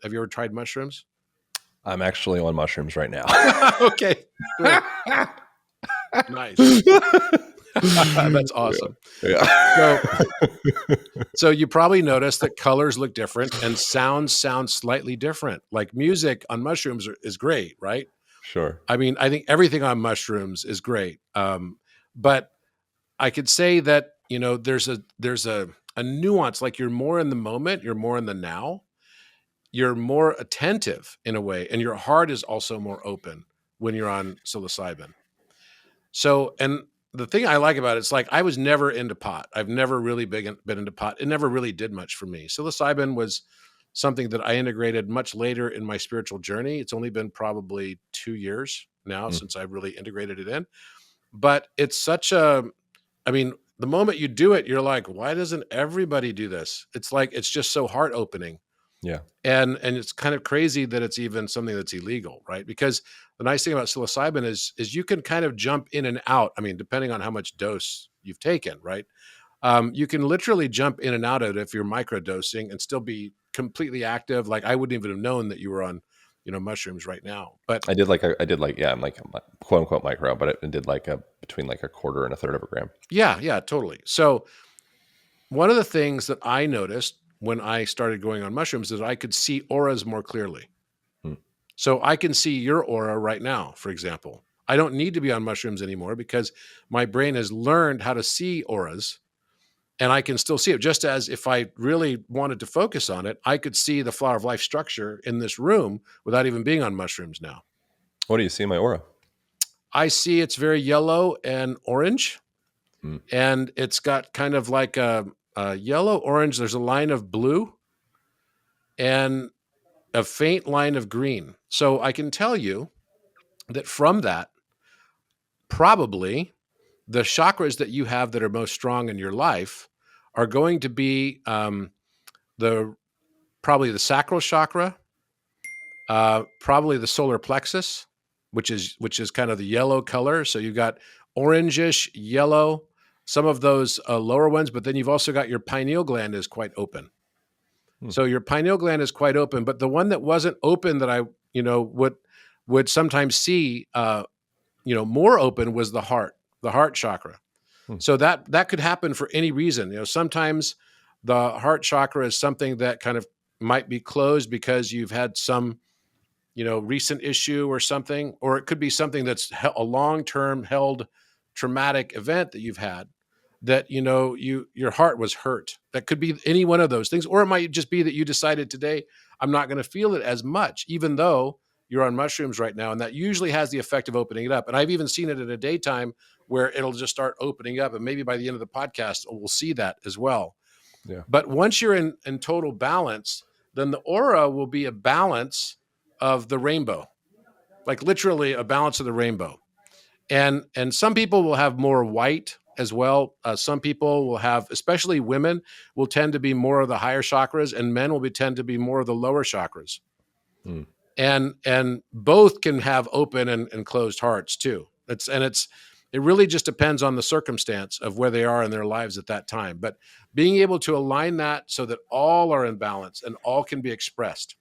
Have you ever tried mushrooms? I'm actually on mushrooms right now. Okay. Cool. Nice. That's awesome. Yeah. So you probably noticed that colors look different and sounds sound slightly different. Like music on mushrooms is great, right? Sure. I mean, I think everything on mushrooms is great. But I could say that, there's a nuance, like you're more in the moment, you're more in the now, you're more attentive in a way, and your heart is also more open when you're on psilocybin. So, and the thing I like about it, it's like I was never into pot. I've never really been into pot. It never really did much for me. Psilocybin was something that I integrated much later in my spiritual journey. It's only been probably 2 years now since I really integrated it in. But it's I mean, the moment you do it, you're like, why doesn't everybody do this? It's like, it's just so heart opening. Yeah. And it's kind of crazy that it's even something that's illegal, right? Because the nice thing about psilocybin is you can kind of jump in and out. I mean, depending on how much dose you've taken, right? You can literally jump in and out of it if you're microdosing and still be completely active. Like I wouldn't even have known that you were on, mushrooms right now. But I'm like quote unquote micro, but it did between like a quarter and a third of a gram. yeah, totally. So one of the things that I noticed when I started going on mushrooms is I could see auras more clearly. So I can see your aura right now, for example. I don't need to be on mushrooms anymore because my brain has learned how to see auras, and I can still see it. Just as if I really wanted to focus on it, I could see the flower of life structure in this room without even being on mushrooms now. What do you see in my aura? I see it's very yellow and orange, and it's got kind of like a yellow orange. There's a line of blue and a faint line of green. So I can tell you that from that, probably the chakras that you have that are most strong in your life are going to be probably the sacral chakra, probably the solar plexus, which is kind of the yellow color. So you've got orangish, yellow, some of those lower ones, but then you've also got your pineal gland is quite open. So your pineal gland is quite open, but the one that wasn't open that I, would sometimes see, more open was the heart chakra. So that could happen for any reason. Sometimes the heart chakra is something that kind of might be closed because you've had some, recent issue or something, or it could be something that's a long-term held traumatic event that you've had that, your heart was hurt. That could be any one of those things. Or it might just be that you decided today, I'm not going to feel it as much, even though you're on mushrooms right now. And that usually has the effect of opening it up. And I've even seen it in a daytime where it'll just start opening up. And maybe by the end of the podcast, we'll see that as well. Yeah. But once you're in total balance, then the aura will be a balance of the rainbow, like literally a balance of the rainbow. And some people will have more white as well. Some people will have, especially women, will tend to be more of the higher chakras, and men will tend to be more of the lower chakras. And both can have open and closed hearts too. It really just depends on the circumstance of where they are in their lives at that time. But being able to align that so that all are in balance and all can be expressed.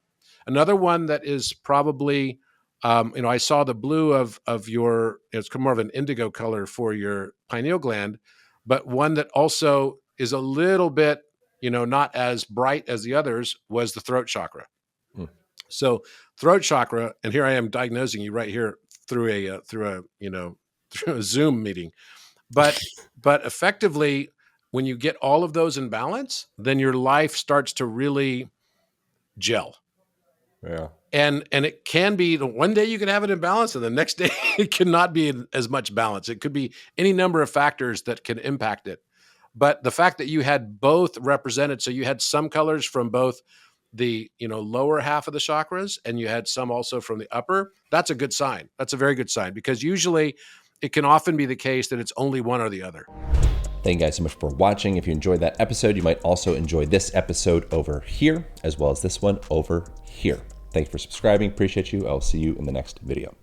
Another one that is probably, I saw the blue of your, it's more of an indigo color for your pineal gland, but one that also is a little bit, not as bright as the others was the throat chakra. So throat chakra, and here I am diagnosing you right here through a Zoom meeting, but effectively, when you get all of those in balance, then your life starts to really gel. Yeah. And it can be one day you can have it in balance, and the next day it cannot be in as much balance. It could be any number of factors that can impact it. But the fact that you had both represented, so you had some colors from both the lower half of the chakras, and you had some also from the upper, that's a good sign. That's a very good sign, because usually it can often be the case that it's only one or the other. Thank you guys so much for watching. If you enjoyed that episode, you might also enjoy this episode over here, as well as this one over here. Thanks for subscribing. Appreciate you. I'll see you in the next video.